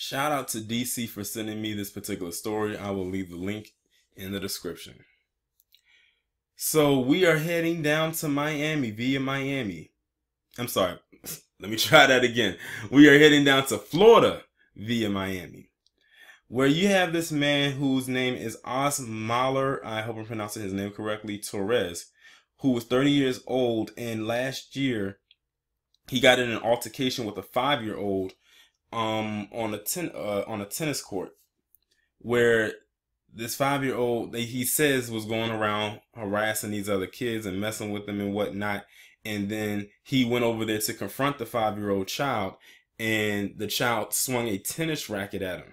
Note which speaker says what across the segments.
Speaker 1: Shout out to DC for sending me this particular story. I will leave the link in the description. So we are heading down to Miami via Miami. I'm sorry. Let me try that again. We are heading down to Florida via Miami, where you have this man whose name is Osmahler, I hope I'm pronouncing his name correctly, Torres, who was 30 years old, and last year he got in an altercation with a 5-year-old on a tennis court, where this 5-year-old, he says, was going around harassing these other kids and messing with them and whatnot. And then he went over there to confront the 5-year-old child, and the child swung a tennis racket at him.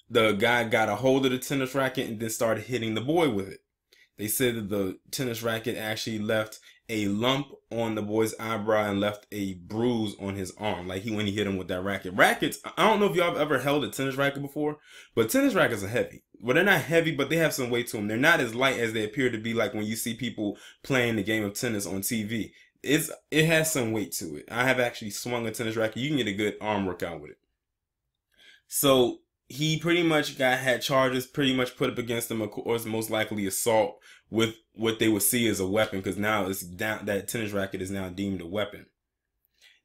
Speaker 1: The guy got a hold of the tennis racket and then started hitting the boy with it. They said that the tennis racket actually left a lump on the boy's eyebrow and left a bruise on his arm, like when he hit him with that racket. Rackets, I don't know if y'all have ever held a tennis racket before, but tennis rackets are heavy. Well, they're not heavy, but they have some weight to them. They're not as light as they appear to be, like when you see people playing the game of tennis on TV. It has some weight to it. I have actually swung a tennis racket. You can get a good arm workout with it. So he pretty much had charges pretty much put up against him. Of course, most likely assault with what they would see as a weapon, because now it's down, that tennis racket is now deemed a weapon.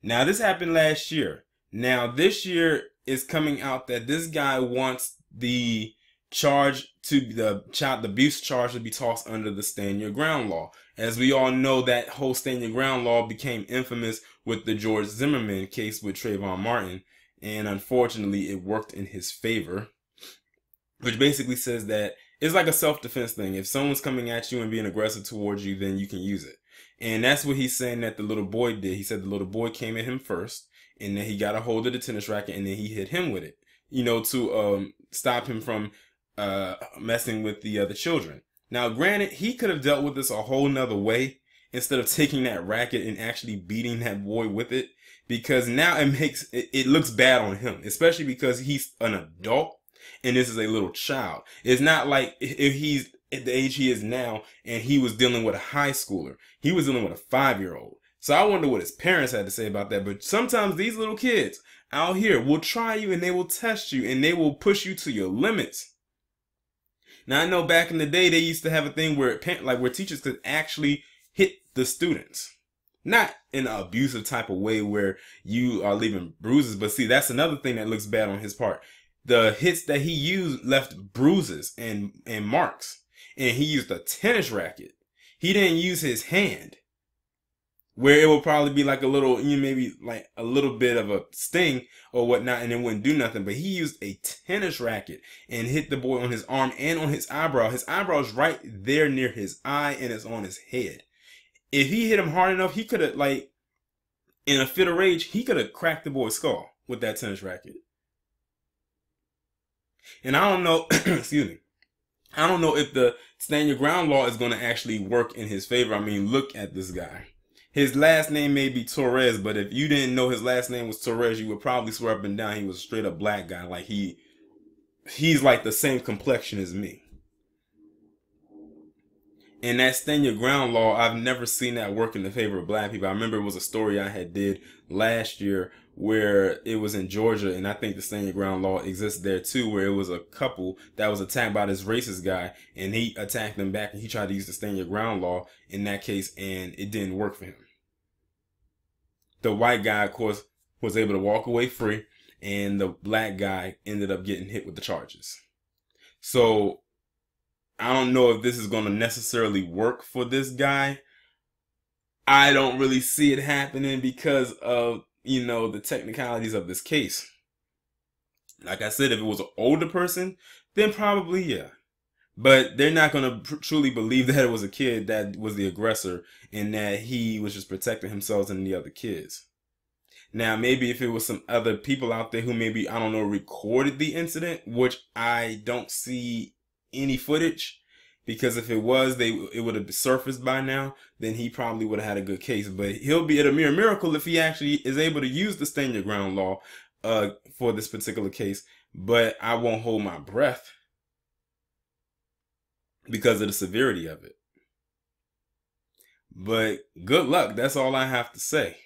Speaker 1: Now this happened last year. Now this year is coming out that this guy wants the child abuse charge to be tossed under the stand your ground law. As we all know, that whole stand your ground law became infamous with the George Zimmerman case with Trayvon Martin. And unfortunately, it worked in his favor, which basically says that it's like a self-defense thing. If someone's coming at you and being aggressive towards you, then you can use it. And that's what he's saying that the little boy did. He said the little boy came at him first, and then he got a hold of the tennis racket, and then he hit him with it, to stop him from messing with the other children. Now, granted, he could have dealt with this a whole nother way instead of taking that racket and actually beating that boy with it, because now it looks bad on him, especially because he's an adult and this is a little child. It's not like if he's at the age he is now and he was dealing with a high schooler. He was dealing with a 5-year-old. So I wonder what his parents had to say about that. But sometimes these little kids out here will try you and they will test you and they will push you to your limits. Now, I know back in the day they used to have a thing where teachers could actually hit the students. Not in an abusive type of way where you are leaving bruises, but see, that's another thing that looks bad on his part. The hits that he used left bruises and marks, and he used a tennis racket. He didn't use his hand, where it would probably be like a little, maybe like a little bit of a sting or whatnot, and it wouldn't do nothing. But he used a tennis racket and hit the boy on his arm and on his eyebrow. His eyebrow is right there near his eye, and it's on his head. If he hit him hard enough, he could have, in a fit of rage, he could have cracked the boy's skull with that tennis racket. And I don't know, excuse me, I don't know if the stand your ground law is going to actually work in his favor. I mean, look at this guy. His last name may be Torres, but if you didn't know his last name was Torres, you would probably swear up and down he was a straight up black guy. Like he's like the same complexion as me. And that stand your ground law, I've never seen that work in the favor of black people. I remember it was a story I had did last year where it was in Georgia, and I think the stand your ground law exists there too, where it was a couple that was attacked by this racist guy, and he attacked them back, and he tried to use the stand your ground law in that case, and it didn't work for him. The white guy, of course, was able to walk away free, and the black guy ended up getting hit with the charges. So I don't know if this is going to necessarily work for this guy. I don't really see it happening because of, the technicalities of this case. Like I said, if it was an older person, then probably, yeah. But they're not going to truly believe that it was a kid that was the aggressor and that he was just protecting himself and the other kids. Now, maybe if it was some other people out there who maybe, I don't know, recorded the incident, which I don't see any footage, because if it was, it would have surfaced by now, then he probably would have had a good case. But he'll be at a mere miracle if he actually is able to use the stand your ground law for this particular case. But I won't hold my breath because of the severity of it. But good luck. That's all I have to say.